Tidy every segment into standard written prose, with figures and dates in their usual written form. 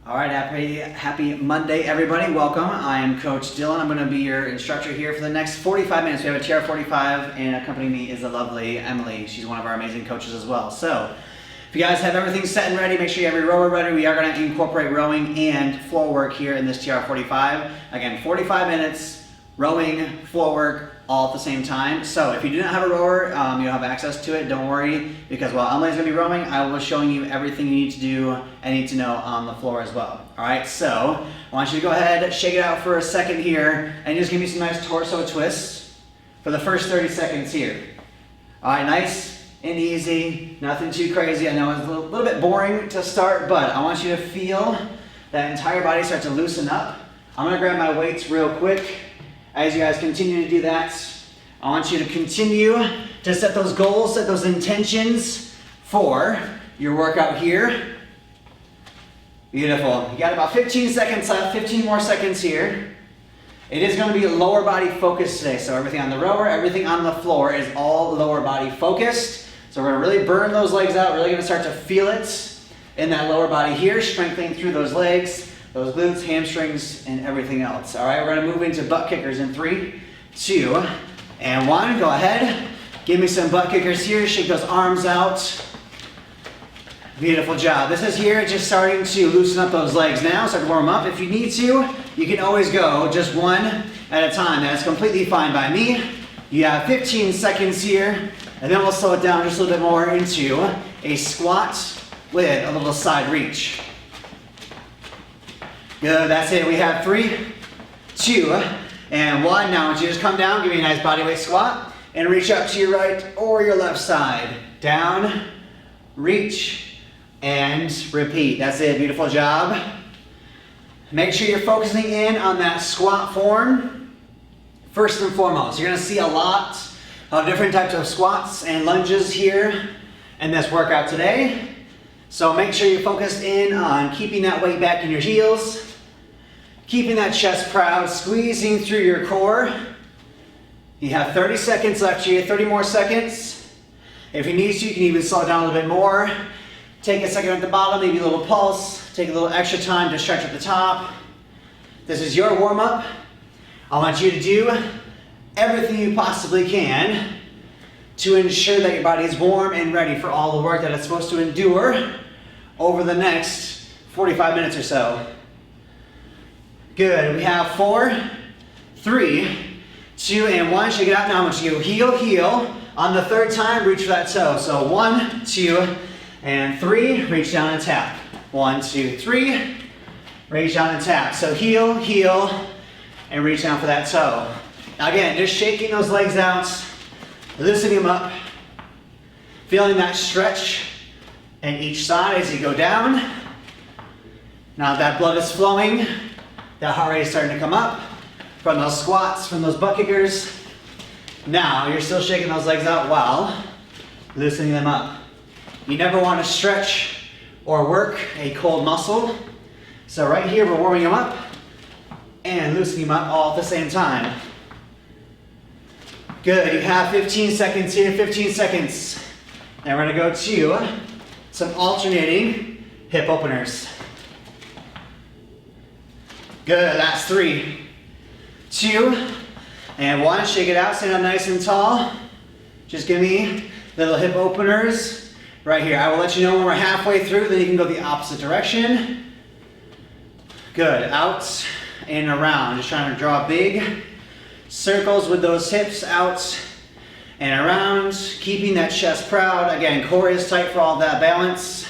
All right, happy Monday, everybody. Welcome. I am Coach Dylan. I'm going to be your instructor here for the next 45 minutes. We have a TR45, and accompanying me is the lovely Emily. She's one of our amazing coaches as well. So, if you guys have everything set and ready, make sure you have your rower ready. We are going to incorporate rowing and floor work here in this TR45. Again, 45 minutes, rowing, floor work, all at the same time. So if you do not have a rower, you don't have access to it, don't worry, because while Emily's going to be rowing, I will be showing you everything you need to do and need to know on the floor as well. All right, so I want you to go ahead, shake it out for a second here, and just give me some nice torso twists for the first 30 seconds here. All right, nice and easy, nothing too crazy. I know it's a little bit boring to start, but I want you to feel that entire body start to loosen up. I'm going to grab my weights real quick. As you guys continue to do that, I want you to continue to set those goals, set those intentions for your workout here. Beautiful. You got about 15 seconds left, 15 more seconds here. It is going to be lower body focused today, so everything on the rower, everything on the floor is all lower body focused. So we're going to really burn those legs out, really going to start to feel it in that lower body here, strengthening through those legs, those glutes, hamstrings, and everything else. All right, we're going to move into butt kickers in 3, 2, and 1. Go ahead. Give me some butt kickers here. Shake those arms out. Beautiful job. This is here just starting to loosen up those legs now. Start to warm them up. If you need to, you can always go just one at a time. That's completely fine by me. You have 15 seconds here, and then we'll slow it down just a little bit more into a squat with a little side reach. Good, that's it. We have 3, 2, and 1. Now I want you to just come down, give me a nice body weight squat, and reach up to your right or your left side. Down, reach, and repeat. That's it. Beautiful job. Make sure you're focusing in on that squat form first and foremost. You're going to see a lot of different types of squats and lunges here in this workout today. So make sure you're focused in on keeping that weight back in your heels, keeping that chest proud, squeezing through your core. You have 30 seconds left here, 30 more seconds. If you need to, you can even slow it down a little bit more. Take a second at the bottom, maybe a little pulse. Take a little extra time to stretch at the top. This is your warm-up. I want you to do everything you possibly can to ensure that your body is warm and ready for all the work that it's supposed to endure over the next 45 minutes or so. Good. We have 4, 3, 2, and 1. Shake it out. Now I want you to go heel, heel. On the third time, reach for that toe. So 1, 2, and 3. Reach down and tap. 1, 2, 3. Reach down and tap. So heel, heel, and reach down for that toe. Now again, just shaking those legs out, loosening them up, feeling that stretch in each side as you go down. Now that blood is flowing, that heart rate is starting to come up from those squats, from those butt kickers. Now you're still shaking those legs out while loosening them up. You never want to stretch or work a cold muscle. So right here we're warming them up and loosening them up all at the same time. Good, you have 15 seconds here, 15 seconds. Now we're gonna go to some alternating hip openers. Good, that's 3, 2, and 1. Shake it out, stand up nice and tall. Just give me little hip openers right here. I will let you know when we're halfway through, then you can go the opposite direction. Good, out and around. Just trying to draw big circles with those hips out and around, keeping that chest proud. Again, core is tight for all that balance.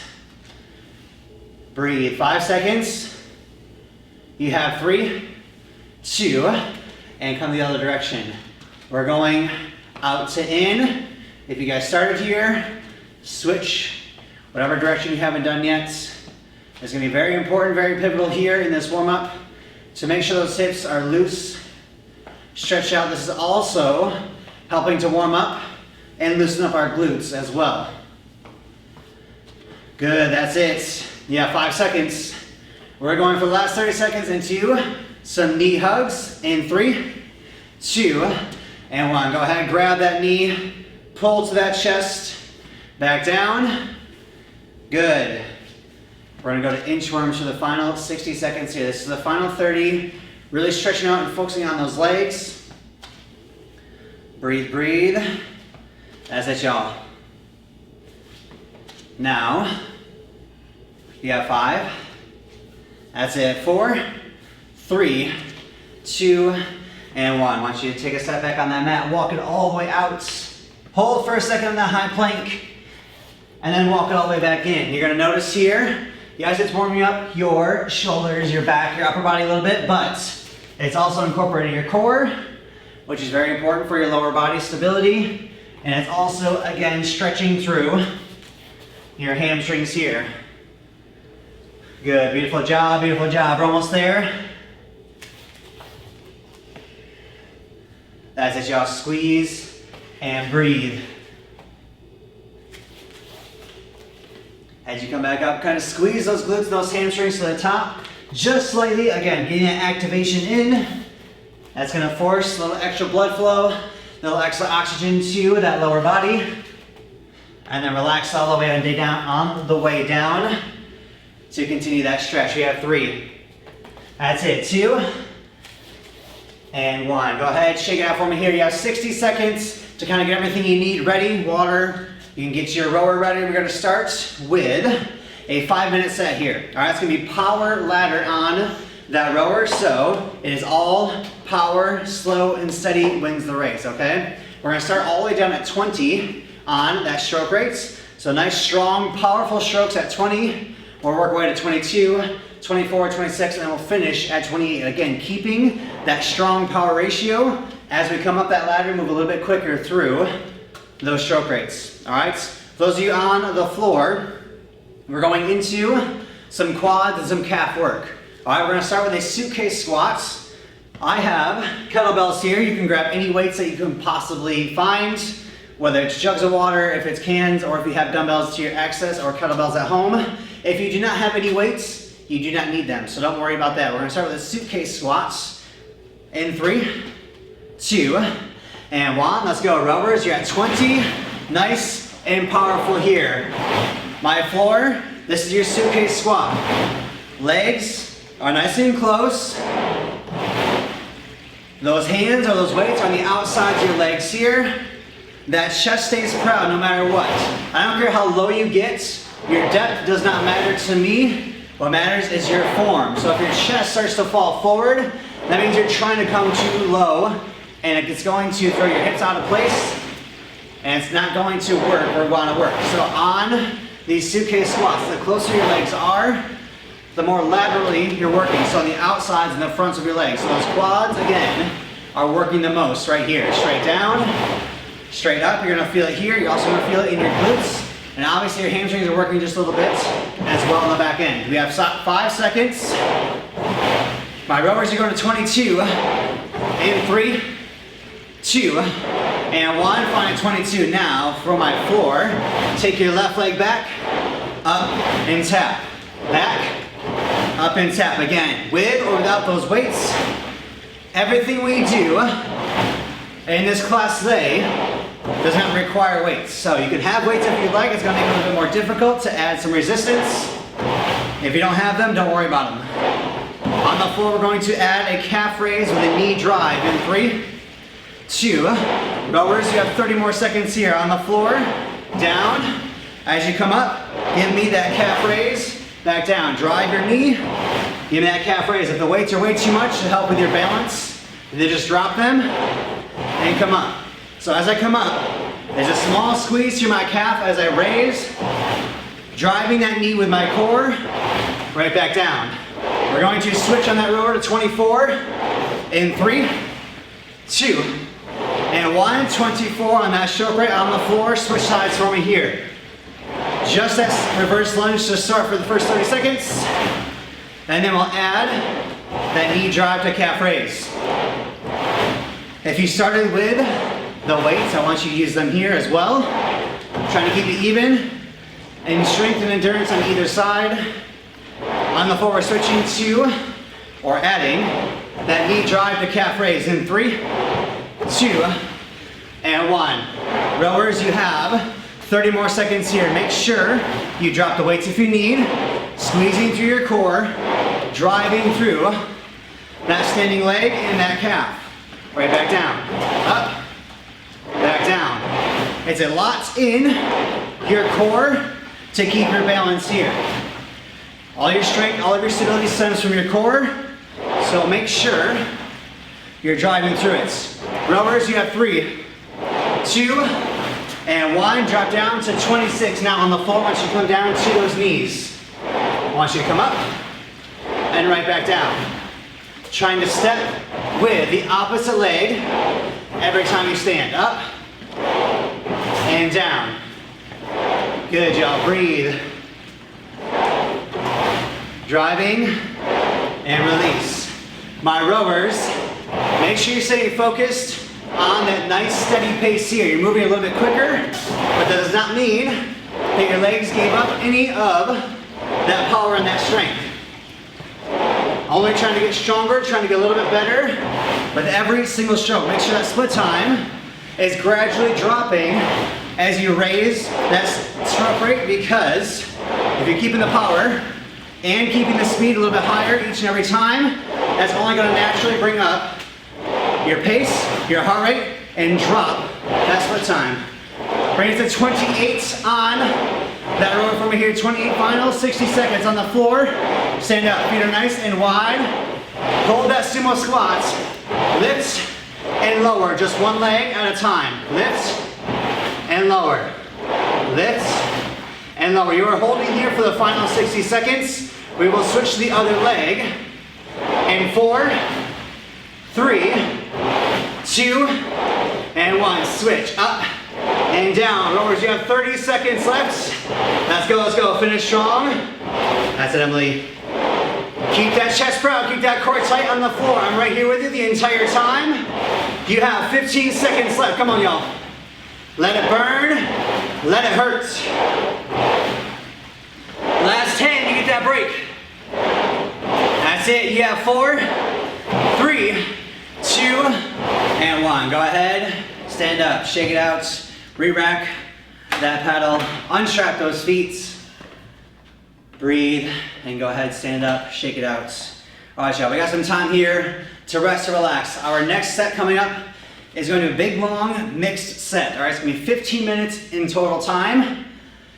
Breathe. 5 seconds. You have 3, 2, and come the other direction. We're going out to in. If you guys started here, switch whatever direction you haven't done yet. It's going to be very important, very pivotal here in this warm-up to make sure those hips are loose, stretch out. This is also helping to warm up and loosen up our glutes as well. Good, that's it. Yeah, 5 seconds. We're going for the last 30 seconds into some knee hugs in 3, 2, and 1. Go ahead and grab that knee, pull to that chest, back down. Good. We're gonna go to inchworms for the final 60 seconds here. This is the final 30. Really stretching out and focusing on those legs. Breathe, breathe. That's it, y'all. Now, you have 5. That's it. 4, 3, 2, and 1. I want you to take a step back on that mat. Walk it all the way out. Hold for a second on that high plank. And then walk it all the way back in. You're gonna notice here, yes, it's warming up your shoulders, your back, your upper body a little bit, but it's also incorporating your core, which is very important for your lower body stability. And it's also, again, stretching through your hamstrings here. Good, beautiful job, beautiful job. We're almost there. That's it, y'all. Squeeze and breathe. As you come back up, kind of squeeze those glutes, those hamstrings to the top, just slightly. Again, getting that activation in. That's gonna force a little extra blood flow, a little extra oxygen to that lower body. And then relax all the way on the way down to continue that stretch. We have 3. That's it, 2, and 1. Go ahead, shake it out for me here. You have 60 seconds to kind of get everything you need ready. Water. You can get your rower ready. We're gonna start with a 5-minute set here. All right, it's gonna be power ladder on that rower. So it is all power, slow and steady wins the race, okay? We're gonna start all the way down at 20 on that stroke rates. So nice, strong, powerful strokes at 20. We'll work our way to 22, 24, 26, and then we'll finish at 28. Again, keeping that strong power ratio. As we come up that ladder, move a little bit quicker through those stroke rates. All right, for those of you on the floor, we're going into some quads and some calf work. All right, we're gonna start with a suitcase squats. I have kettlebells here. You can grab any weights that you can possibly find, whether it's jugs of water, if it's cans, or if you have dumbbells to your access or kettlebells at home. If you do not have any weights, you do not need them, so don't worry about that. We're gonna start with the suitcase squats in 3, 2, and 1. Let's go, rowers. You're at 20. Nice and powerful here. My floor, this is your suitcase squat. Legs are nice and close. Those hands or those weights are on the outsides of your legs here. That chest stays proud no matter what. I don't care how low you get. Your depth does not matter to me. What matters is your form. So if your chest starts to fall forward, that means you're trying to come too low, and it's going to throw your hips out of place, and it's not going to work or want to work. So on these suitcase squats, the closer your legs are, the more laterally you're working. So on the outsides and the fronts of your legs. So those quads, again, are working the most right here. Straight down, straight up. You're gonna feel it here. You're also gonna feel it in your glutes. And obviously your hamstrings are working just a little bit as well on the back end. We have 5 seconds. My rowers are going to 22. In 3, 2, and 1. Find 22. Now for my floor, take your left leg back, up and tap. Back, up and tap. Again, with or without those weights, everything we do in this class today does not require weights. So you can have weights if you'd like. It's going to make it a little bit more difficult to add some resistance. If you don't have them, don't worry about them. On the floor, we're going to add a calf raise with a knee drive in 3, 2. Rowers, you have 30 more seconds here. On the floor, down. As you come up, give me that calf raise. Back down. Drive your knee. Give me that calf raise. If the weights are way too much to help with your balance, then just drop them and come up. So as I come up, there's a small squeeze through my calf as I raise, driving that knee with my core, right back down. We're going to switch on that rower to 24 in 3, 2, and 1. 24 on that stroke right on the floor. Switch sides for me here. Just that reverse lunge to start for the first 30 seconds. And then we'll add that knee drive to calf raise. If you started with the weights, I want you to use them here as well. Trying to keep it even and strength and endurance on either side. On the floor, we're switching to, or adding, that knee drive to calf raise in 3, 2, and 1. Rowers, you have 30 more seconds here. Make sure you drop the weights if you need. Squeezing through your core, driving through that standing leg and that calf. Right back down, up, back down. It's a lot in your core to keep your balance here. All your strength, all of your stability stems from your core, so make sure you're driving through it. Rowers, you have 3, 2, and 1. Drop down to 26. Now on the floor, once you come down to those knees, I want you to come up and right back down. Trying to step with the opposite leg every time you stand. Up and down. Good job. Breathe. Driving and release. My rowers, make sure you're staying focused on that nice steady pace here. You're moving a little bit quicker, but that does not mean that your legs gave up any of that power and that strength. Only trying to get stronger, trying to get a little bit better with every single stroke. Make sure that split time is gradually dropping as you raise that stroke rate, because if you're keeping the power and keeping the speed a little bit higher each and every time, that's only going to naturally bring up your pace, your heart rate, and drop that split time. Bring it to 28 on that rower for me here. 28 final, 60 seconds on the floor. Stand up, feet are nice and wide. Hold that sumo squat. Lift and lower, just one leg at a time. Lift and lower. Lift and lower. You are holding here for the final 60 seconds. We will switch to the other leg. And 4, 3, 2, and 1. Switch up and down. Rowers, you have 30 seconds left. Let's go, let's go. Finish strong. That's it, Emily. Keep that chest proud, keep that core tight on the floor. I'm right here with you the entire time. You have 15 seconds left. Come on, y'all. Let it burn, let it hurt. Last 10, you get that break. That's it, you have 4, 3, 2, and 1. Go ahead, stand up, shake it out, re-rack that paddle, unstrap those feet. Breathe, and go ahead, stand up, shake it out. All right, y'all, we got some time here to rest and relax. Our next set coming up is going to be a big, long, mixed set. All right, it's going to be 15 minutes in total time.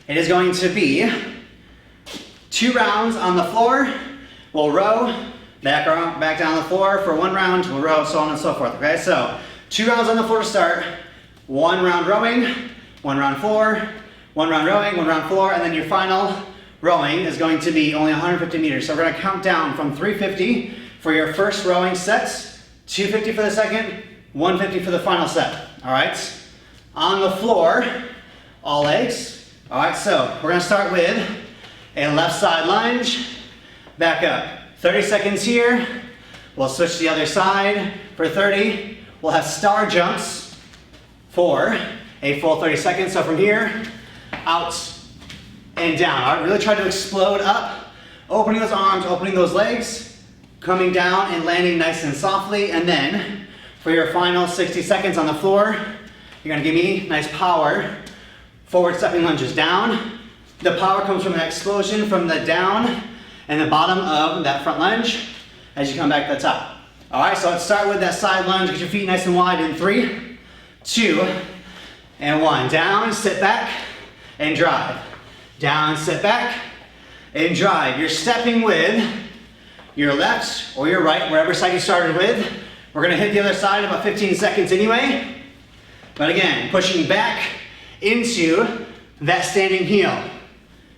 It is going to be 2 rounds on the floor. We'll row, back down the floor for 1 round. We'll row, so on and so forth, okay? So 2 rounds on the floor to start, 1 round rowing, 1 round floor, 1 round rowing, 1 round floor, and then your final rowing is going to be only 150 meters. So we're going to count down from 350 for your first rowing set, 250 for the second, 150 for the final set. All right? On the floor, all legs. All right, so we're going to start with a left side lunge, back up. 30 seconds here. We'll switch to the other side for 30. We'll have star jumps for a full 30 seconds. So from here, out and down. All right, really try to explode up, opening those arms, opening those legs, coming down and landing nice and softly. And then for your final 60 seconds on the floor, you're gonna give me nice power, forward stepping lunges down. The power comes from that explosion from the down and the bottom of that front lunge as you come back to the top. All right, so let's start with that side lunge. Get your feet nice and wide in 3, 2, and 1. Down, sit back, and drive. Down, sit back, and drive. You're stepping with your left or your right, wherever side you started with. We're gonna hit the other side in about 15 seconds anyway. But again, pushing back into that standing heel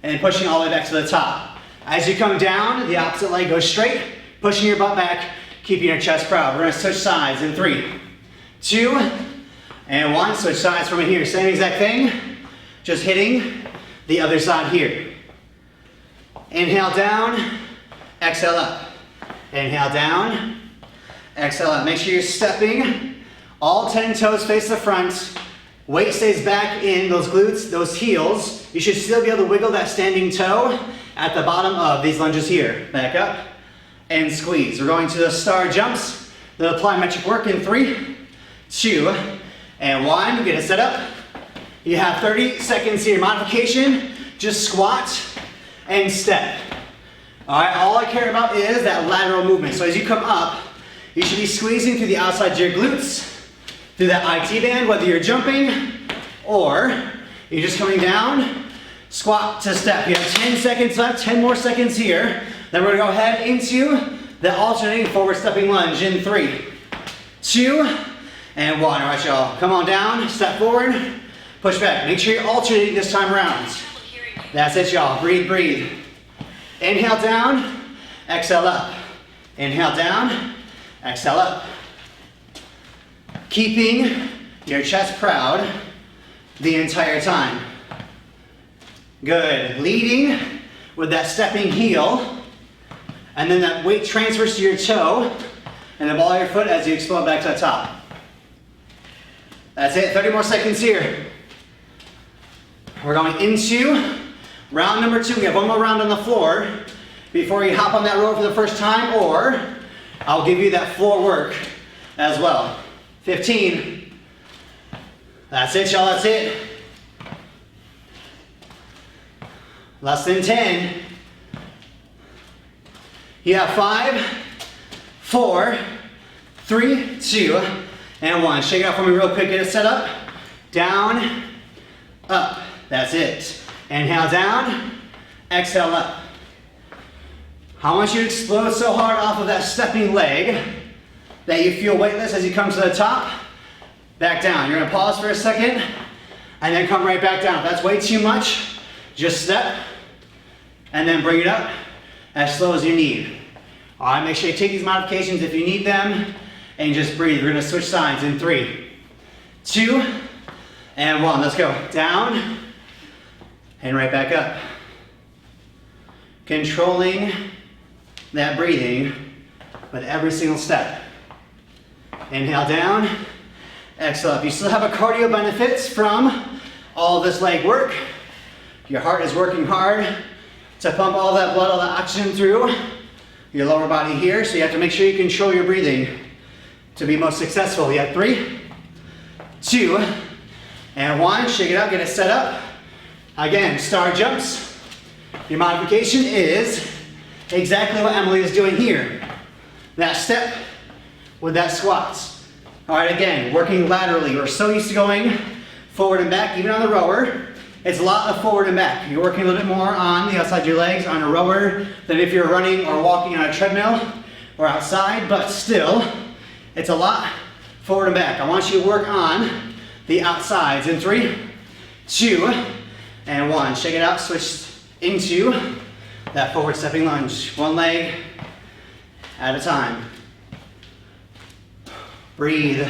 and pushing all the way back to the top. As you come down, the opposite leg goes straight, pushing your butt back, keeping your chest proud. We're gonna switch sides in 3, 2, and 1. Switch sides from here. Same exact thing, just hitting the other side here. Inhale down, exhale up. Inhale down, exhale up. Make sure you're stepping. All 10 toes face the front. Weight stays back in those glutes, those heels. You should still be able to wiggle that standing toe at the bottom of these lunges here. Back up and squeeze. We're going to the star jumps. The plyometric work in 3, 2, and 1. Get it set up. You have 30 seconds here. Modification, just squat and step. All right, all I care about is that lateral movement. So as you come up, you should be squeezing through the outside of your glutes, through that IT band, whether you're jumping or you're just coming down, squat to step. You have 10 seconds left, 10 more seconds here. Then we're gonna go ahead into the alternating forward stepping lunge in 3, 2, and 1. All right, y'all, come on down, step forward, push back. Make sure you're alternating this time around. That's it, y'all, breathe, breathe. Inhale down, exhale up. Inhale down, exhale up. Keeping your chest proud the entire time. Good. Leading with that stepping heel, and then that weight transfers to your toe and the ball of your foot as you explode back to the top. That's it, 30 more seconds here. We're going into round number 2. We have one more round on the floor before you hop on that row for the first time, or I'll give you that floor work as well. 15. That's it, y'all, that's it. Less than 10. You have 5, 4, 3, 2, and 1. Shake it out for me real quick, get it set up. Down, up, that's it. Inhale down, exhale up. I want you to explode so hard off of that stepping leg that you feel weightless as you come to the top. Back down. You're gonna pause for a second and then come right back down. If that's way too much, just step and then bring it up as slow as you need. All right, make sure you take these modifications if you need them and just breathe. We're gonna switch sides in 3, 2, and 1. Let's go. Down and right back up. Controlling that breathing with every single step. Inhale down, exhale up. You still have a cardio benefits from all this leg work. Your heart is working hard to pump all that blood, all that oxygen through your lower body here, so you have to make sure you control your breathing to be most successful. You have 3, 2, and 1. Shake it out, get it set up. Again, star jumps. Your modification is exactly what Emily is doing here. That step with that squats. All right, again, working laterally. We're so used to going forward and back, even on the rower. It's a lot of forward and back. You're working a little bit more on the outside of your legs on a rower than if you're running or walking on a treadmill or outside, but still, it's a lot forward and back. I want you to work on the outsides in 3, 2, and 1. Shake it out, switch into that forward stepping lunge. One leg at a time. Breathe.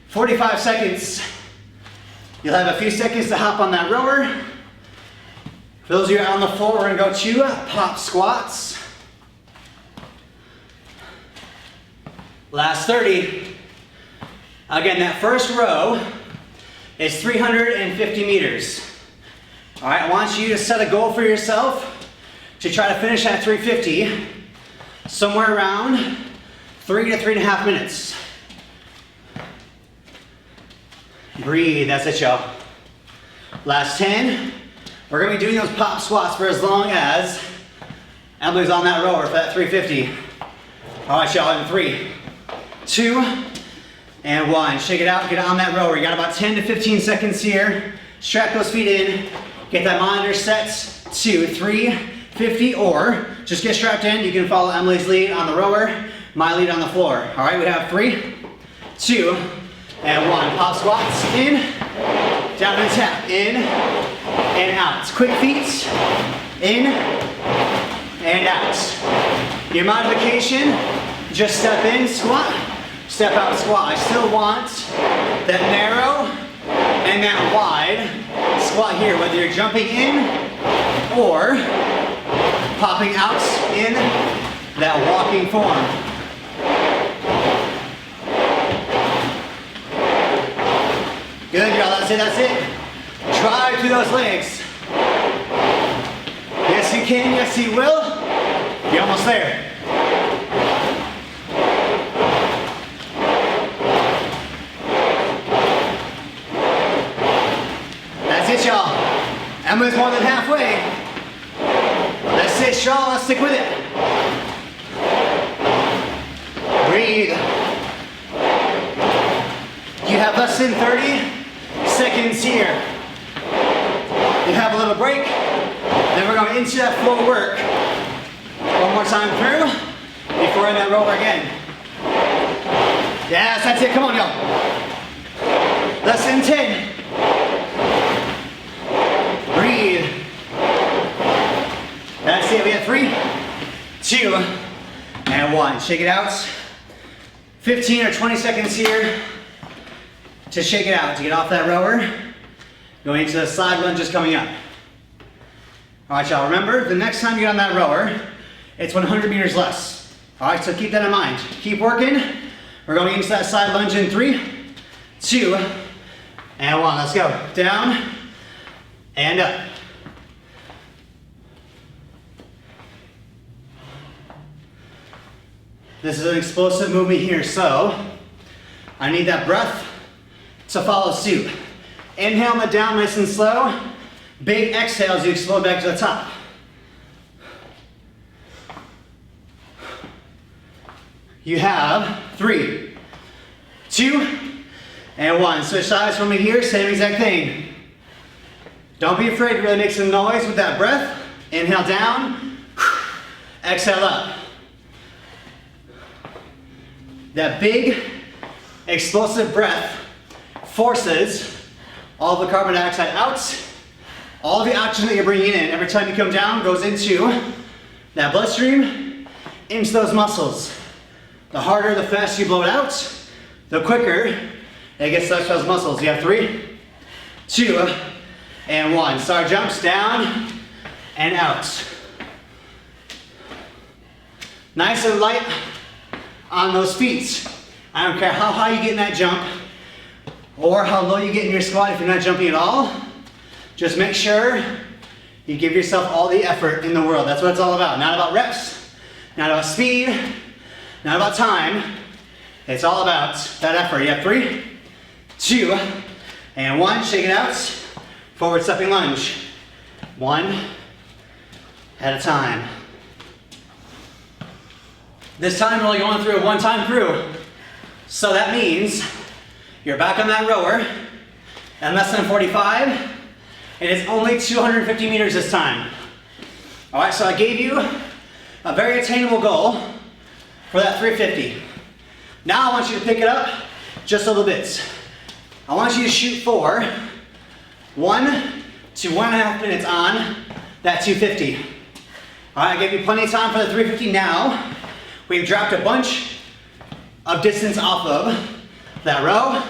45 seconds. You'll have a few seconds to hop on that rower. For those of you out on the floor, we're gonna go to pop squats. Last 30. Again, that first row is 350 meters. All right, I want you to set a goal for yourself to try to finish at 350 somewhere around 3 to 3.5 minutes. Breathe, that's it, y'all. Last 10. We're gonna be doing those pop squats for as long as Emily's on that rower for that 350. All right, y'all, in 3, 2, and 1. Shake it out, get on that rower. You got about 10 to 15 seconds here. Strap those feet in, get that monitor set to 350, or just get strapped in. You can follow Emily's lead on the rower, my lead on the floor. All right, we have 3, 2, and 1. Pop squats, in, down and tap, in, and out. Quick feet, in, and out. Your modification, just step in, squat, step out, squat. I still want that narrow and that wide squat here, whether you're jumping in or popping out in that walking form. Good, y'all, that's it, that's it. Drive through those legs. Yes, you can, yes, you will. You're almost there. That's it, y'all. Emily's more than halfway. Let's That's it, strong. Let's stick with it. Breathe. You have less than 30 seconds here. You have a little break. Then we're going into that floor work. One more time through before in that rower again. Yes, that's it. Come on, y'all. Less than 10. Breathe. That's it. We have 3, 2, and 1. Shake it out. 15 or 20 seconds here to shake it out, to get off that rower. Going into the side lunges coming up. All right, y'all. Remember, the next time you get on that rower, it's 100 meters less. All right, so keep that in mind. Keep working. We're going into that side lunge in 3, 2, and 1. Let's go. Down and up. This is an explosive movement here, so I need that breath to follow suit. Inhale it down nice and slow. Big exhale as you explode back to the top. You have 3, 2, and 1. Switch sides from me here, same exact thing. Don't be afraid to really make some noise with that breath. Inhale down, exhale up. That big, explosive breath forces all the carbon dioxide out. All the oxygen that you're bringing in every time you come down goes into that bloodstream, into those muscles. The harder, the faster you blow it out, the quicker it gets touched those muscles. You have 3, 2, and 1. Start jumps down and out. Nice and light on those feet. I don't care how high you get in that jump or how low you get in your squat if you're not jumping at all. Just make sure you give yourself all the effort in the world. That's what it's all about. Not about reps, not about speed, not about time. It's all about that effort. You have 3, 2, and 1. Shake it out. Forward stepping lunge. 1 at a time. This time we're only going through a 1 time through. So that means you're back on that rower at less than 45, and it's only 250 meters this time. All right, so I gave you a very attainable goal for that 350. Now I want you to pick it up just a little bit. I want you to shoot for 1 to 1.5 minutes on that 250. All right, I gave you plenty of time for the 350 now. We've dropped a bunch of distance off of that row.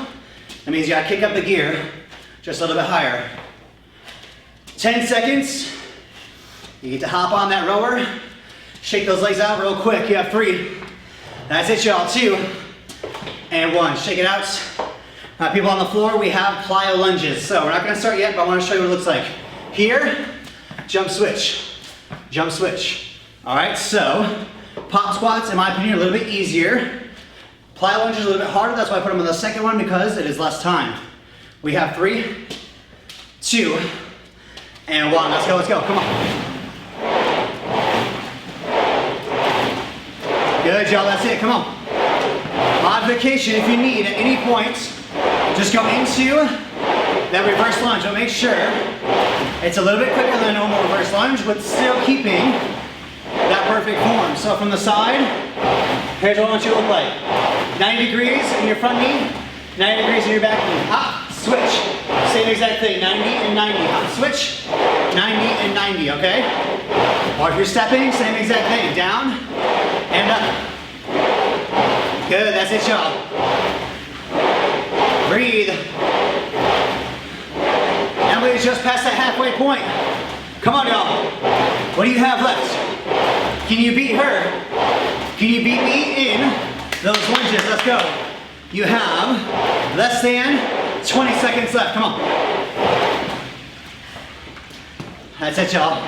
That means you gotta kick up the gear just a little bit higher. 10 seconds. You get to hop on that rower. Shake those legs out real quick. You have 3. That's it, y'all. 2 and 1. Shake it out. People on the floor, we have plyo lunges. So we're not gonna start yet, but I wanna show you what it looks like. Here, jump switch. Jump switch. All right, so pop squats, in my opinion, are a little bit easier. Plyo lunges are a little bit harder. That's why I put them on the second one, because it is less time. We have 3, 2, and 1. Let's go, let's go. Come on. Good, y'all. That's it. Come on. Modification if you need at any point. Just go into that reverse lunge, but make sure it's a little bit quicker than a normal reverse lunge, but still keeping that perfect form. So from the side, here's what I want you to look like. 90 degrees in your front knee, 90 degrees in your back knee. Hop, switch. Same exact thing, 90 and 90. Hop, switch, 90 and 90, okay? Or if you're stepping, same exact thing. Down and up. Good, that's it, y'all. Breathe. And we just passed that halfway point. Come on, y'all. What do you have left? Can you beat her? Can you beat me in those lunges? Let's go. You have less than 20 seconds left. Come on. That's it, y'all.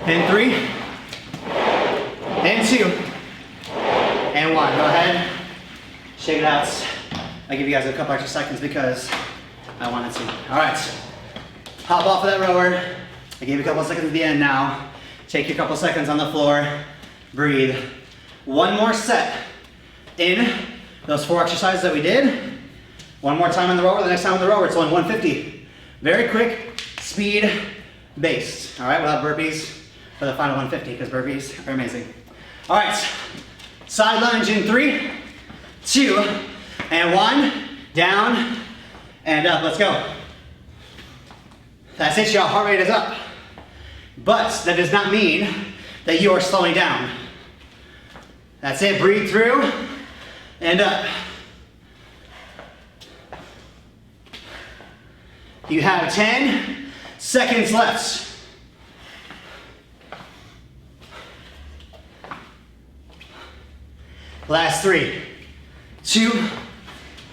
And 3, and 2, and 1. Go ahead. Shake it out. I'll give you guys a couple extra seconds because I wanted to. All right. Hop off of that rower. I gave you a couple of seconds at the end now. Take your couple seconds on the floor, breathe. One more set in those 4 exercises that we did. One more time on the rower, the next time on the rower, it's only 150. Very quick, speed based, all right, without burpees for the final 150, because burpees are amazing. All right, side lunge in 3, 2, and 1, down and up, let's go. That's it, y'all, heart rate is up. But that does not mean that you are slowing down. That's it, breathe through and up. You have 10 seconds left. Last 3, 2,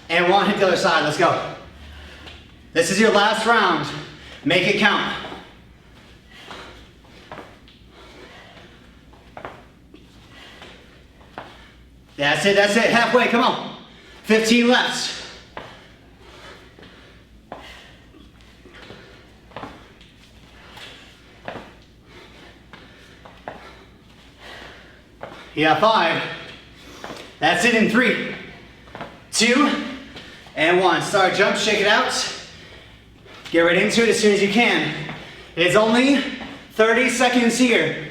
and 1, hit the other side, let's go. This is your last round, make it count. That's it, halfway, come on. 15 left. You have 5. That's it in 3, 2, and 1. Start, jump, shake it out. Get right into it as soon as you can. It's only 30 seconds here.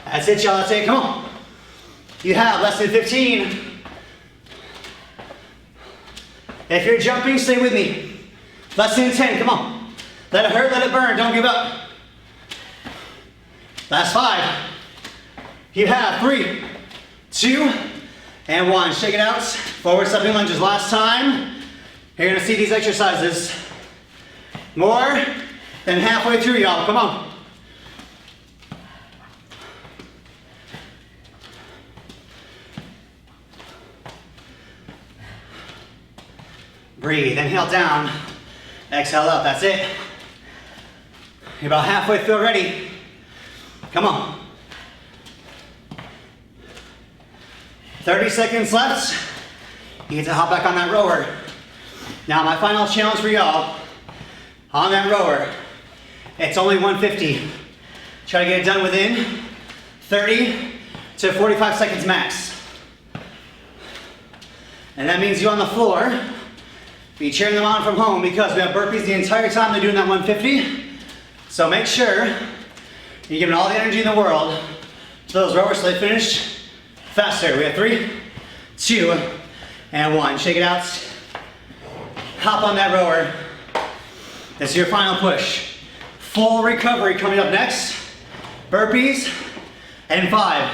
That's it, y'all, that's it, come on. You have less than 15. If you're jumping, stay with me. Less than 10, come on. Let it hurt, let it burn, don't give up. Last 5. You have 3, 2, and 1. Shake it out. Forward stepping lunges. Last time. You're gonna see these exercises more than halfway through, y'all. Come on. Breathe, inhale down, exhale up, that's it. You're about halfway through already. Come on. 30 seconds left. You get to hop back on that rower. Now my final challenge for y'all, on that rower, it's only 150. Try to get it done within 30 to 45 seconds max. And that means you on the floor, be cheering them on from home because we have burpees the entire time they're doing that 150. So make sure you're giving all the energy in the world to those rowers so they finish faster. We have 3, 2, and 1. Shake it out. Hop on that rower. This is your final push. Full recovery coming up next. Burpees and 5.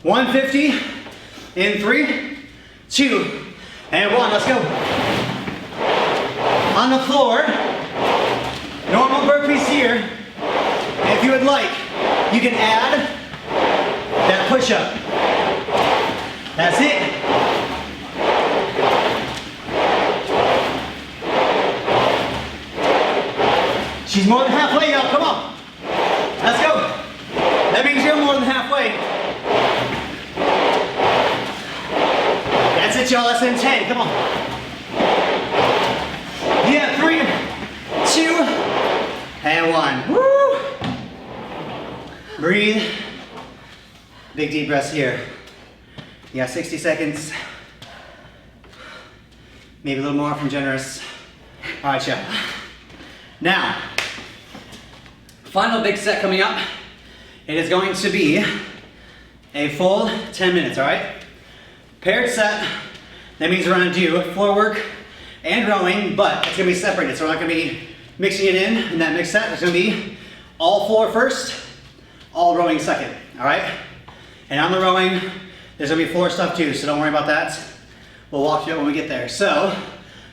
150 in 3, 2, and 1. Let's go. On the floor, normal burpees here. If you would like, you can add that push-up. That's it. She's more than halfway, y'all. Come on. Let's go. That means you're more than halfway. That's it, y'all. Less than 10. Come on. Yeah, 3, 2, and 1. Woo! Breathe. Big deep breaths here. You got 60 seconds. Maybe a little more if I'm generous. All right, y'all. Now, final big set coming up. It is going to be a full 10 minutes, all right? Paired set. That means we're gonna do floor work and rowing, but it's gonna be separated. So we're not gonna be mixing it in that mixed set. It's gonna be all floor first, all rowing second, all right? And on the rowing, there's gonna be floor stuff too, so don't worry about that. We'll walk through it when we get there. So,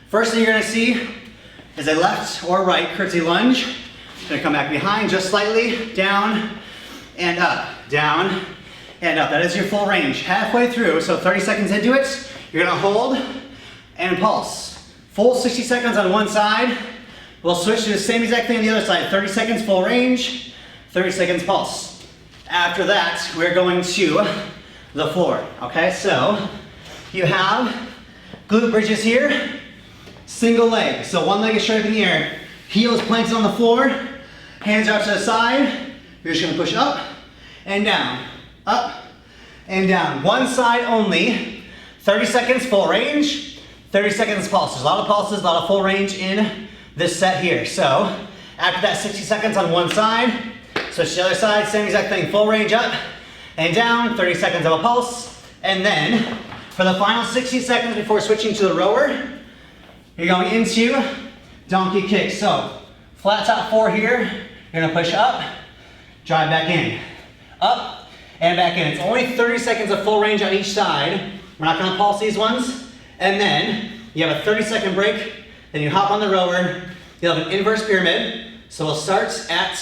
first thing you're gonna see is a left or right curtsy lunge. Gonna come back behind just slightly, down and up, down and up. That is your full range. Halfway through, so 30 seconds into it, you're gonna hold and pulse. Full 60 seconds on one side. We'll switch to the same exact thing on the other side. 30 seconds full range, 30 seconds pulse. After that, we're going to the floor, okay? So, you have glute bridges here, single leg. So one leg is straight up in the air. Heels planted on the floor, hands are up to the side. You're just gonna push up and down, up and down. One side only, 30 seconds full range, 30 seconds pulses. A lot of pulses, a lot of full range in this set here. So after that 60 seconds on one side, switch to the other side, same exact thing, full range up and down, 30 seconds of a pulse. And then for the final 60 seconds before switching to the rower, you're going into donkey kick. So flat top 4 here, you're gonna push up, drive back in, up and back in. It's only 30 seconds of full range on each side. We're not gonna pulse these ones. And then you have a 30-second break, then you hop on the rower, you'll have an inverse pyramid. So we'll start at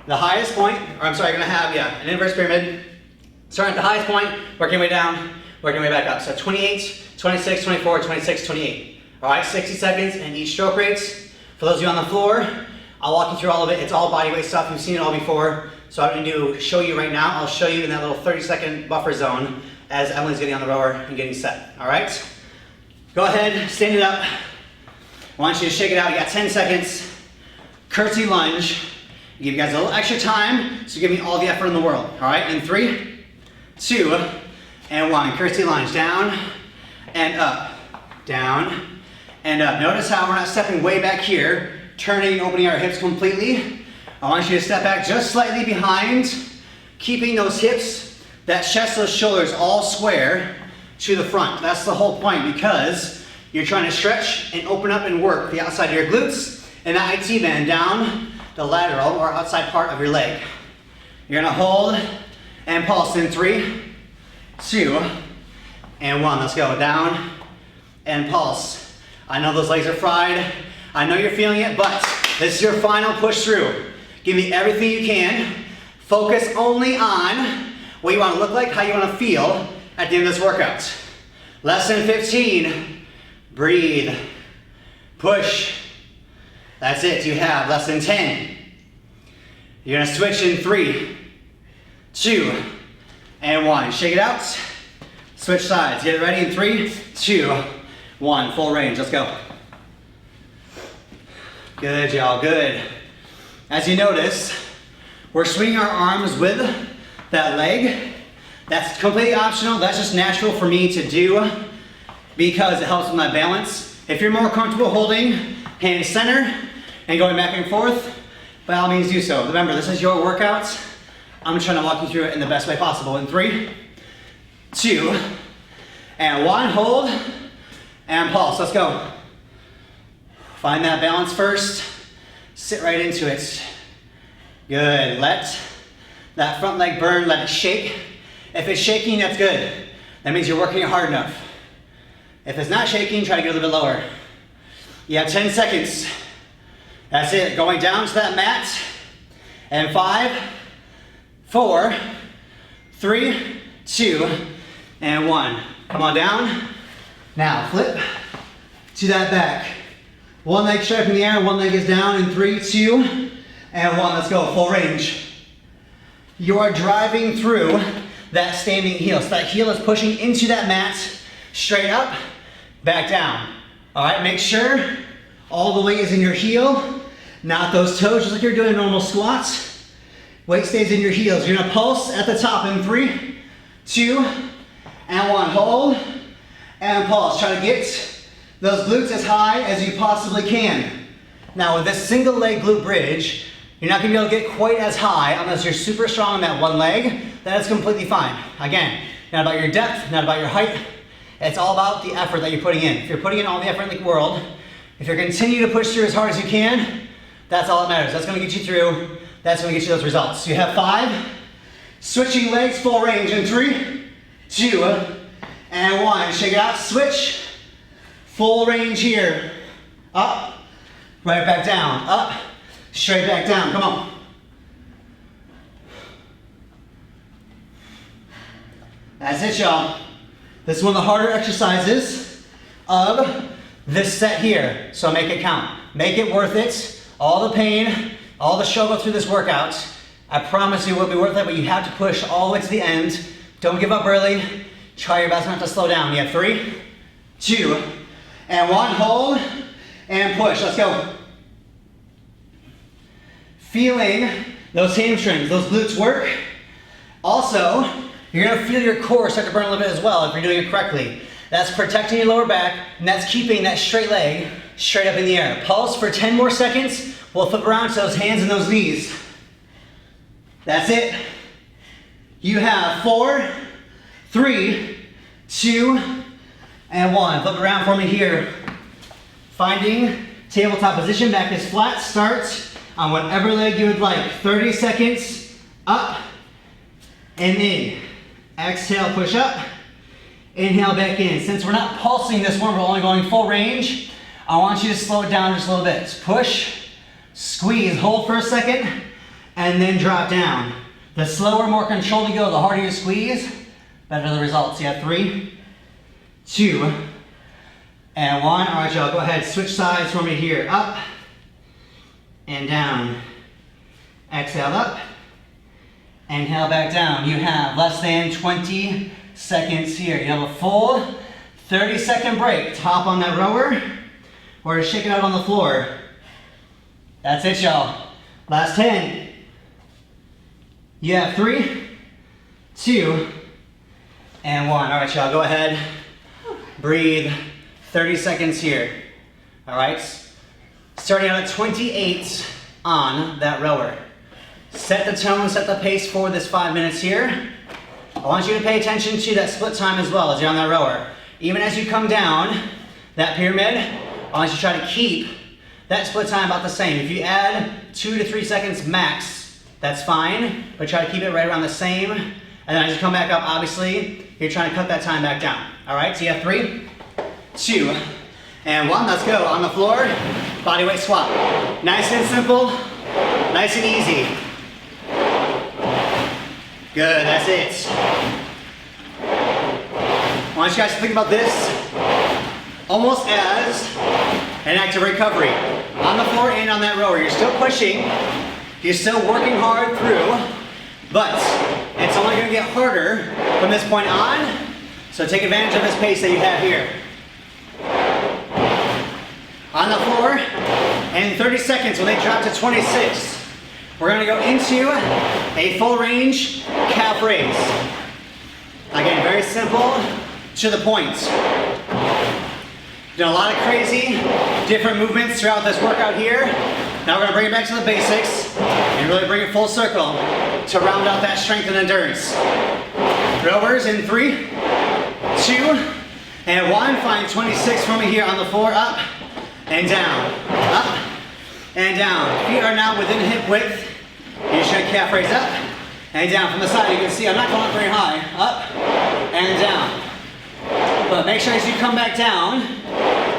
the highest point, or I'm sorry, you're gonna have, an inverse pyramid. Starting at the highest point, working your way down, working your way back up. So 28, 26, 24, 26, 28. All right, 60 seconds and each stroke rates. For those of you on the floor, I'll walk you through all of it. It's all body weight stuff. You've seen it all before. So I'm gonna show you right now. I'll show you in that little 30-second buffer zone as Emily's getting on the rower and getting set. All right? Go ahead, stand it up. I want you to shake it out. You got 10 seconds. Curtsy lunge. Give you guys a little extra time, so give me all the effort in the world. All right, in 3, 2, and 1. Curtsy lunge, down and up, down and up. Notice how we're not stepping way back here, turning, opening our hips completely. I want you to step back just slightly behind, keeping those hips, that chest, those shoulders all square to the front. That's the whole point, because you're trying to stretch and open up and work the outside of your glutes and that IT band down the lateral or outside part of your leg. You're gonna hold and pulse in 3, 2, and 1. Let's go, down and pulse. I know those legs are fried. I know you're feeling it, but this is your final push through. Give me everything you can. Focus only on what you wanna look like, how you wanna feel at the end of this workout. Less than 15, breathe, push. That's it, you have less than 10. You're gonna switch in 3, 2, and 1. Shake it out, switch sides. Get ready in 3, 2, 1. Full range, let's go. Good, y'all, good. As you notice, we're swinging our arms with that leg. That's completely optional. That's just natural for me to do because it helps with my balance. If you're more comfortable holding hand center and going back and forth, by all means do so. Remember, this is your workout. I'm trying to walk you through it in the best way possible. In 3, 2, and 1. Hold and pulse. Let's go. Find that balance first. Sit right into it. Good. Let that front leg burn. Let it shake. If it's shaking, that's good. That means you're working it hard enough. If it's not shaking, try to get a little bit lower. You have 10 seconds. That's it. Going down to that mat. And 5, 4, 3, 2, and 1. Come on down. Now flip to that back. One leg straight up in the air, one leg is down in 3, 2, and 1. Let's go, full range. You are driving through that standing heel. So that heel is pushing into that mat, straight up, back down. All right, make sure all the weight is in your heel, not those toes, just like you're doing normal squats. Weight stays in your heels. You're gonna pulse at the top in 3, 2, and 1. Hold and pulse. Try to get those glutes as high as you possibly can. Now with this single leg glute bridge, you're not gonna be able to get quite as high unless you're super strong on that one leg. That is completely fine. Again, not about your depth, not about your height. It's all about the effort that you're putting in. If you're putting in all the effort in the world, if you're continuing to push through as hard as you can, that's all that matters. That's gonna get you through. That's gonna get you those results. So you have 5, switching legs, full range in 3, 2, and 1. Shake it out, switch. Full range here. Up, right back down. Up, straight back down. Come on. That's it, y'all. This is one of the harder exercises of this set here. So make it count. Make it worth it. All the pain, all the struggle through this workout, I promise you it will be worth it, but you have to push all the way to the end. Don't give up early. Try your best not to slow down. You have 3, 2, and 1. Hold and push. Let's go. feeling those hamstrings, those glutes work. Also, you're gonna feel your core start to burn a little bit as well if you're doing it correctly. That's protecting your lower back, and that's keeping that straight leg straight up in the air. Pulse for 10 more seconds. We'll flip around to those hands and those knees. That's it. You have 4, 3, 2, and 1. Flip around for me here. Finding tabletop position, back is flat. Start on whatever leg you would like. 30 seconds, up and in. Exhale, push up. Inhale back in. Since we're not pulsing this one, we're only going full range, I want you to slow it down just a little bit. Push, squeeze, hold for a second, and then drop down. The slower, more controlled you go, the harder you squeeze, better the results. You have 3, 2, and 1. All right, y'all, go ahead, switch sides for me here. Up and down. Exhale up. Inhale back down. You have less than 20 seconds here. You have a full 30-second break. Hop on that rower or shake it out on the floor. That's it, y'all. Last 10. You have 3, 2, and 1. All right, y'all, go ahead. Breathe. 30 seconds here. All right. Starting out at 28 on that rower. Set the tone, set the pace for this 5 minutes here. I want you to pay attention to that split time as well as you're on that rower. Even as you come down that pyramid, I want you to try to keep that split time about the same. If you add 2 to 3 seconds max, that's fine, but try to keep it right around the same. And then as you come back up, obviously, you're trying to cut that time back down. All right, so you have 3, 2, and 1. Let's go. On the floor, body weight swap. Nice and simple, nice and easy. Good, that's it. I want you guys to think about this almost as an active recovery. On the floor and on that rower, you're still pushing, you're still working hard through, but it's only gonna get harder from this point on, so take advantage of this pace that you have here. On the floor, and in 30 seconds when they drop to 26, we're gonna go into a full range calf raise. Again, very simple, to the point. Done a lot of crazy, different movements throughout this workout here. Now we're gonna bring it back to the basics and really bring it full circle to round out that strength and endurance. Rowers in 3, 2, and 1. Find 26 for me here on the floor. Up and down, up and down. Feet are now within hip width. You should calf raise up and down. From the side, you can see I'm not going up very high. Up and down. But make sure as you come back down,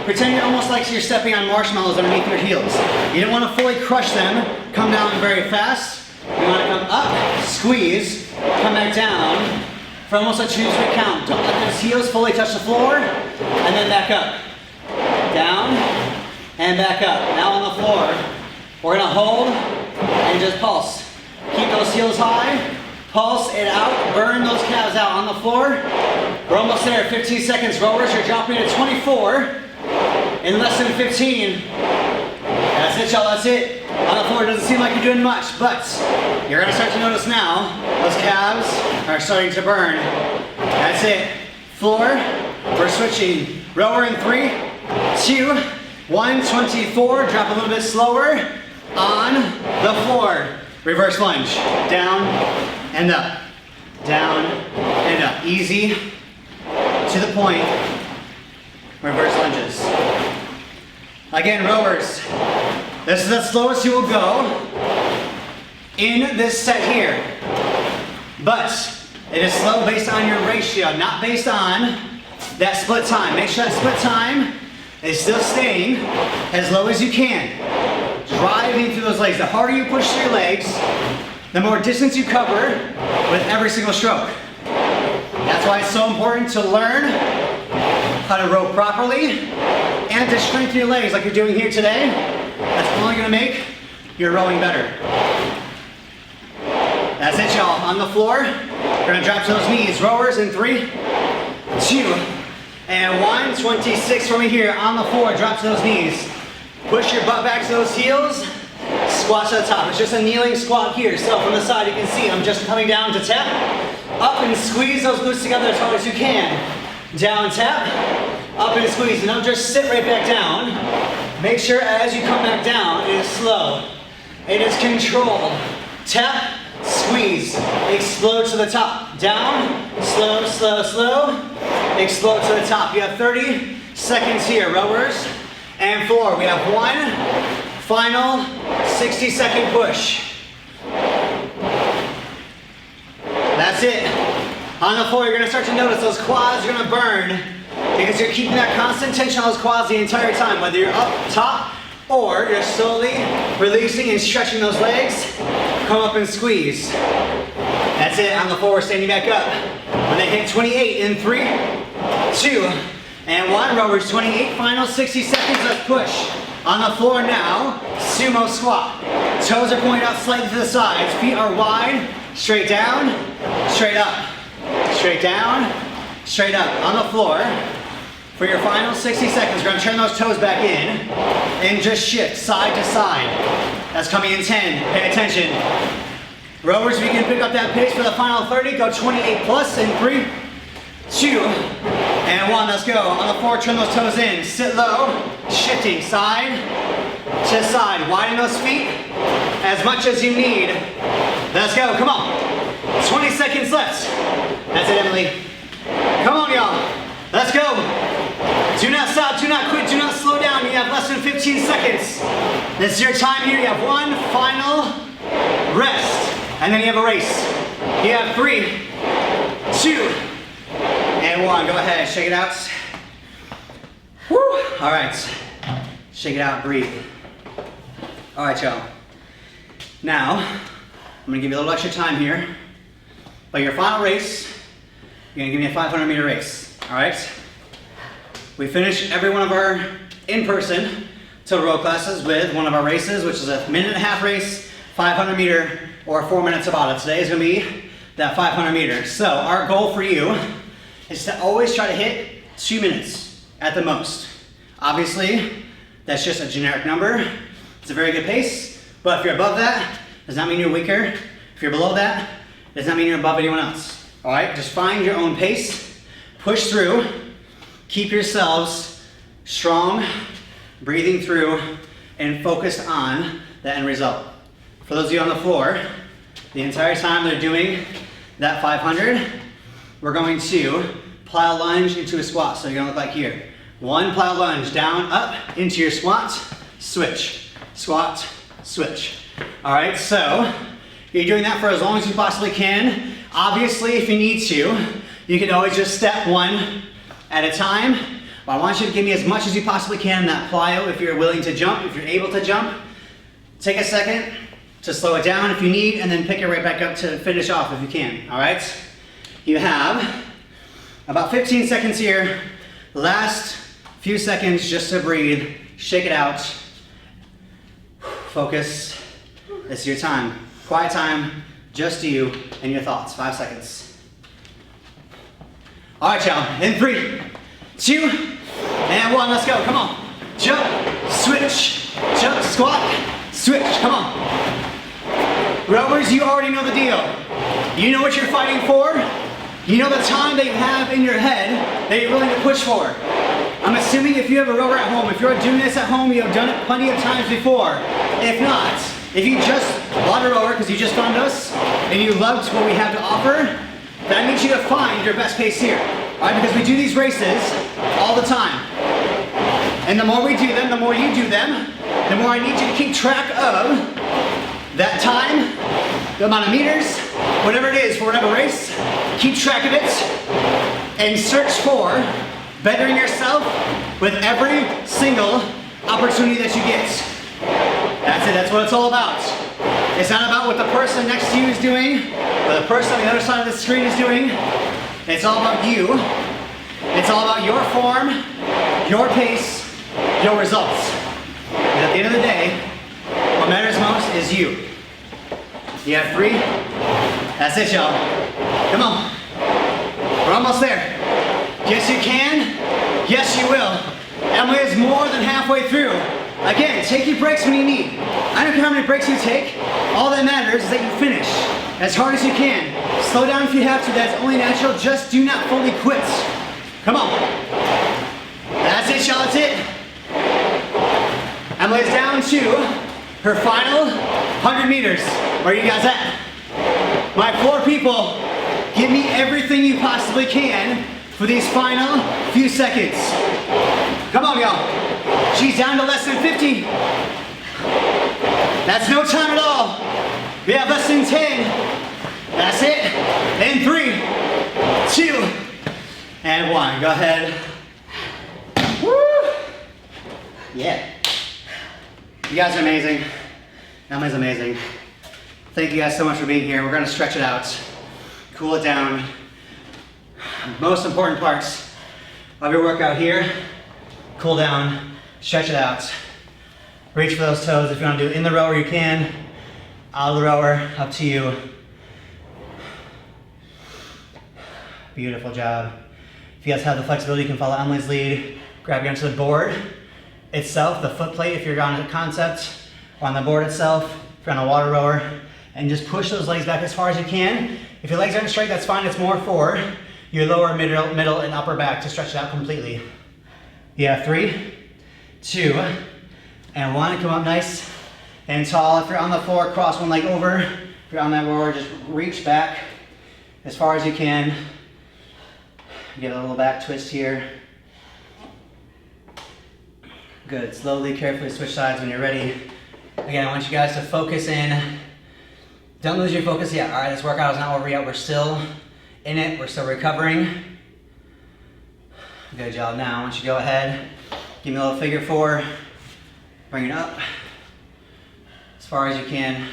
pretend you're almost like you're stepping on marshmallows underneath your heels. You don't want to fully crush them, come down very fast. You want to come up, squeeze, come back down for almost a 2-3 count. Don't let those heels fully touch the floor, and then back up. Down, and back up. Now on the floor, we're gonna hold and just pulse. Keep those heels high, pulse it out, burn those calves out on the floor. We're almost there, 15 seconds. Rowers, you're dropping to 24 in less than 15. That's it, y'all, that's it. On the floor, it doesn't seem like you're doing much, but you're gonna start to notice now, those calves are starting to burn. That's it. Floor, we're switching. Rower in 3, 2, 1, 24. Drop a little bit slower. On the floor. Reverse lunge. Down and up. Down and up. Easy, to the point. Reverse lunges. Again, rowers. This is the slowest you will go in this set here. But it is slow based on your ratio, not based on that split time. Make sure that split time is still staying as low as you can. Driving through those legs. The harder you push through your legs, the more distance you cover with every single stroke. That's why it's so important to learn how to row properly and to strengthen your legs like you're doing here today. That's only going to make your rowing better. That's it, y'all. On the floor, we're going to drop to those knees. Rowers in 3, 2, and 1. 26 from here on the floor. Drop to those knees. Push your butt back to those heels. Squat to the top. It's just a kneeling squat here. So from the side you can see I'm just coming down to tap, up and squeeze those glutes together as hard as you can. Down, tap, up and squeeze. And don't just sit right back down. Make sure as you come back down, it is slow. It is controlled. Tap, squeeze, explode to the top. Down, slow, slow, slow, explode to the top. You have 30 seconds here, rowers and floor. We have one final 60-second push. That's it. On the floor, you're gonna start to notice those quads are gonna burn because you're keeping that constant tension on those quads the entire time, whether you're up top or you're slowly releasing and stretching those legs. Come up and squeeze. That's it. On the floor, we're standing back up. When they hit 28 in 3, 2, and 1, rowers, 28, final 60 seconds, let's push. On the floor now, sumo squat. Toes are pointed out slightly to the sides. Feet are wide, straight down, straight up. Straight down, straight up. On the floor, for your final 60 seconds, we're gonna turn those toes back in and just shift side to side. That's coming in 10, pay attention. Rowers, if you can pick up that pace for the final 30, go 28 plus in 3, 2, and 1, let's go. On the floor, turn those toes in, sit low, shifting side to side. Widen those feet as much as you need. Let's go, come on. 20 seconds left. That's it, Emily. Come on, y'all. Let's go. Do not stop, do not quit, do not slow down. You have less than 15 seconds. This is your time here. You have one final rest. And then you have a race. You have 3, 2, and 1. Go ahead, shake it out. Woo. All right. Shake it out, breathe. All right, y'all. Now, I'm gonna give you a little extra time here. But your final race, you're gonna give me a 500-meter race, all right? We finish every one of our in-person total row classes with one of our races, which is a 1.5-minute race, 500-meter, or 4 minutes of auto. Today is gonna be that 500-meter. So our goal for you is to always try to hit 2 minutes at the most. Obviously, that's just a generic number. It's a very good pace, but if you're above that, does not mean you're weaker. If you're below that, does not mean you're above anyone else. All right, just find your own pace, push through, keep yourselves strong, breathing through, and focused on the end result. For those of you on the floor, the entire time they're doing that 500, we're going to plyo lunge into a squat. So you're gonna look like here. 1 plyo lunge, down, up, into your squat, switch, squat, switch. All right, so you're doing that for as long as you possibly can. Obviously, if you need to, you can always just step 1 at a time. But I want you to give me as much as you possibly can in that plyo if you're willing to jump, if you're able to jump. Take a second to slow it down if you need, and then pick it right back up to finish off if you can, all right? You have about 15 seconds here. Last few seconds just to breathe, shake it out, focus. This is your time. Quiet time, just you and your thoughts. 5 seconds. All right, y'all. In 3, 2, and 1. Let's go. Come on. Jump, switch, jump, squat, switch. Come on. Rowers, you already know the deal. You know what you're fighting for. You know the time that you have in your head that you're willing to push for. I'm assuming if you have a rower at home, if you're doing this at home, you have done it plenty of times before. If not, if you just bought a rower because you just found us and you loved what we have to offer, then I need you to find your best pace here. All right, because we do these races all the time. And the more we do them, the more you do them, the more I need you to keep track of that time, the amount of meters, whatever it is for whatever race. Keep track of it and search for bettering yourself with every single opportunity that you get. That's it, that's what it's all about. It's not about what the person next to you is doing, or the person on the other side of the screen is doing. It's all about you. It's all about your form, your pace, your results. And at the end of the day, what matters most is you. You have 3. That's it, y'all. Come on. We're almost there. Yes, you can. Yes, you will. Emily is more than halfway through. Again, take your breaks when you need. I don't care how many breaks you take, all that matters is that you finish as hard as you can. Slow down if you have to, that's only natural, just do not fully quit. Come on. That's it, y'all, that's it. Emily's down to her final 100 meters. Where are you guys at? My 4 people, give me everything you possibly can for these final few seconds. Come on, y'all. She's down to less than 50. That's no time at all. We have less than 10. That's it. In 3, 2, and 1. Go ahead. Woo! Yeah. You guys are amazing. Emily's amazing. Thank you guys so much for being here. We're gonna stretch it out, cool it down. Most important parts of your workout here, cool down, stretch it out. Reach for those toes. If you want to do it in the rower, you can. Out of the rower, up to you. Beautiful job. If you guys have the flexibility, you can follow Emily's lead. Grab you onto the board itself, the foot plate if you're on a concept, or on the board itself, if you're on a water rower, and just push those legs back as far as you can. If your legs aren't straight, that's fine. It's more for your lower, middle, and upper back to stretch it out completely. Yeah, 3, 2, and 1. Come up nice and tall. If you're on the floor, cross one leg over. If you're on that rower, just reach back as far as you can. Get a little back twist here. Good. Slowly, carefully switch sides when you're ready. Again, I want you guys to focus in. Don't lose your focus yet. All right, this workout is not over yet. We're still in it. We're still recovering. Good job. Now, I want you to go ahead. Give me a little figure 4. Bring it up as far as you can.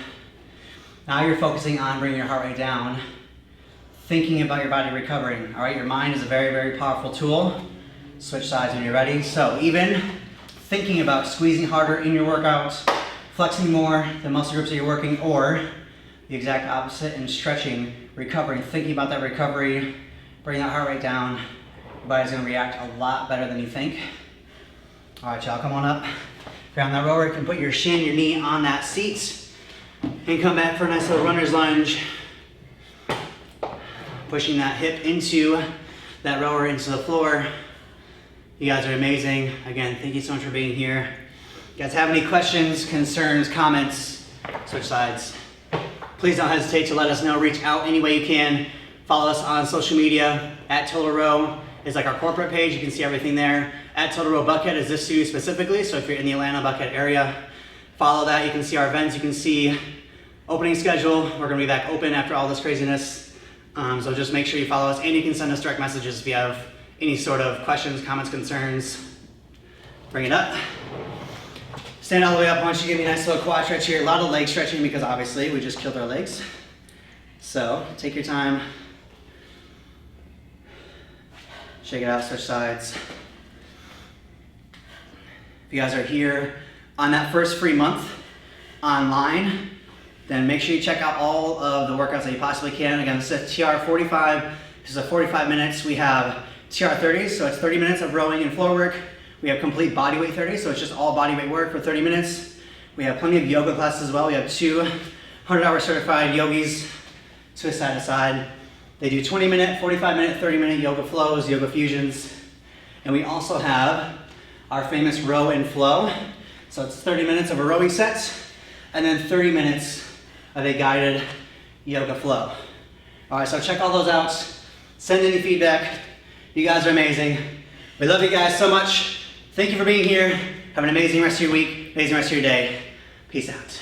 Now you're focusing on bringing your heart rate down, thinking about your body recovering. All right, your mind is a very, very powerful tool. Switch sides when you're ready. So even thinking about squeezing harder in your workouts, flexing more the muscle groups that you're working, or the exact opposite and stretching, recovering, thinking about that recovery, bring that heart rate down, your body's gonna react a lot better than you think. All right, y'all, come on up. If you're on that rower, you can put your shin, your knee on that seat, and come back for a nice little runner's lunge. Pushing that hip into that rower, into the floor. You guys are amazing. Again, thank you so much for being here. You guys have any questions, concerns, comments, switch sides, please don't hesitate to let us know. Reach out any way you can. Follow us on social media. At Total Row is like our corporate page. You can see everything there. At Total Row Buckhead is this to you specifically. So if you're in the Atlanta Buckhead area, follow that. You can see our events. You can see opening schedule. We're gonna be back open after all this craziness. So just make sure you follow us, and you can send us direct messages if you have any sort of questions, comments, concerns. Bring it up. Stand all the way up. Why don't you give me a nice little quad stretch here. A lot of leg stretching because obviously we just killed our legs. So take your time. Shake it out, switch sides. If you guys are here on that first free month online, then make sure you check out all of the workouts that you possibly can. Again, this is a TR45. This is a 45 minutes. We have TR30s, so it's 30 minutes of rowing and floor work. We have complete bodyweight 30, so it's just all bodyweight work for 30 minutes. We have plenty of yoga classes as well. We have 2 100-hour certified yogis, twist side to side. They do 20-minute, 45-minute, 30-minute yoga flows, yoga fusions. And we also have our famous row and flow. So it's 30 minutes of a rowing set, and then 30 minutes of a guided yoga flow. All right, so check all those out. Send any feedback. You guys are amazing. We love you guys so much. Thank you for being here. Have an amazing rest of your week, amazing rest of your day. Peace out.